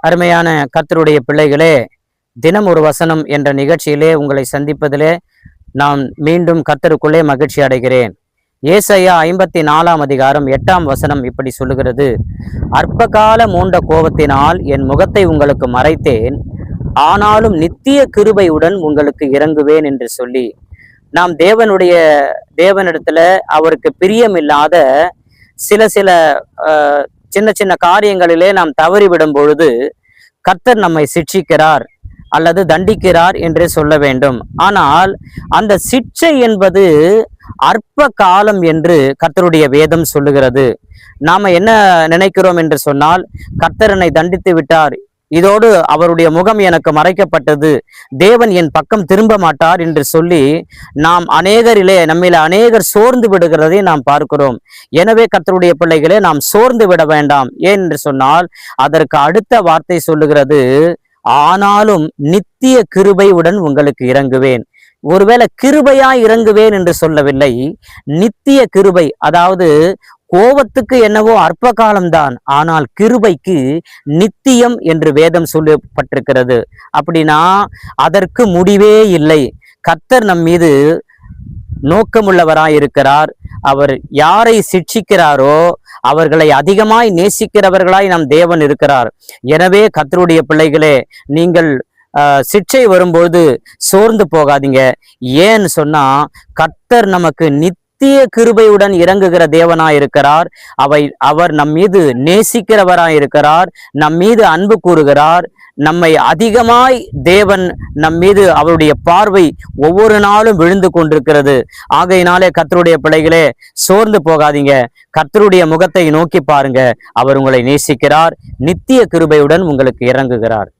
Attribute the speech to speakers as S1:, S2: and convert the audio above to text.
S1: அருமையான கர்த்தருடைய பிள்ளைகளே, தினம் ஒரு வசனம் என்ற நிகழ்ச்சியிலே உங்களை சந்திப்பதிலே நான் மீண்டும் கர்த்தருக்குள்ளே மகிழ்ச்சி அடைகிறேன். ஏசாயா 54 அதிகாரம் 8 வசனம் இப்படி சொல்லுகிறது: அற்பகால மூண்ட கோபத்தினால் என் முகத்தை உங்களுக்கு மறைத்தேன், ஆனாலும் நித்திய கிருபையுடன் உங்களுக்கு இறங்குவேன் என்று சொல்லி, நாம் தேவனிடத்துல அவருக்கு பிரியமில்லாத சில சில சின்ன சின்ன காரியங்களிலே நாம் தவறிவிடும் பொழுது கர்த்தர் நம்மை சிட்சிக்கிறார் அல்லது தண்டிக்கிறார் என்றே சொல்ல வேண்டும். ஆனால் அந்த சிட்சை என்பது அற்ப காலம் என்று கர்த்தருடைய வேதம் சொல்லுகிறது. நாம என்ன நினைக்கிறோம் என்று சொன்னால், கர்த்தர் என்னை தண்டித்து விட்டார், இதோடு அவருடைய முகம் எனக்கு மறைக்கப்பட்டது, தேவன் என் பக்கம் திரும்ப மாட்டார் என்று சொல்லி நாம் நம்மில அநேகர் சோர்ந்து விடுகிறதை நாம் பார்க்கிறோம். எனவே கர்த்தருடைய பிள்ளைகளே, நாம் சோர்ந்து விட வேண்டாம். ஏன் என்று சொன்னால், அதற்கு அடுத்த வார்த்தை சொல்லுகிறது: ஆனாலும் நித்திய கிருபையுடன் உங்களுக்கு இறங்குவேன். ஒருவேளை கிருபையா இறங்குவேன் என்று சொல்லவில்லை, நித்திய கிருபை. அதாவது கோபத்துக்கு என்னவோ அற்ப காலம்தான், ஆனால் கிருபைக்கு நித்தியம் என்று வேதம் சொல்லப்பட்டிருக்கிறது. அப்படின்னா அதற்கு முடிவே இல்லை. கர்த்தர் நம் மீது நோக்கமுள்ளவராய் இருக்கிறார். அவர் யாரை சிட்சிக்கிறாரோ அவர்களை அதிகமாய் நேசிக்கிறவர்களாய் நம் தேவன் இருக்கிறார். எனவே கர்த்தருடைய பிள்ளைகளே, நீங்கள் சிட்சை வரும்போது சோர்ந்து போகாதீங்க. ஏன்னு சொன்னா, கர்த்தர் நமக்கு நித்திய கிருபையுடன் இறங்குகிற தேவனாய் இருக்கிறார். அவர் நம் மீது நேசிக்கிறவராய் இருக்கிறார், நம் மீது அன்பு கூறுகிறார். நம்மை அதிகமாய் தேவன் நம் மீது அவருடைய பார்வை ஒவ்வொரு நாளும் விழுந்து கொண்டிருக்கிறது. ஆகையினாலே கர்த்தருடைய பிள்ளைகளே, சோர்ந்து போகாதீங்க. கர்த்தருடைய முகத்தை நோக்கி பாருங்க. அவர் உங்களை நேசிக்கிறார், நித்திய கிருபையுடன் உங்களுக்கு இறங்குகிறார்.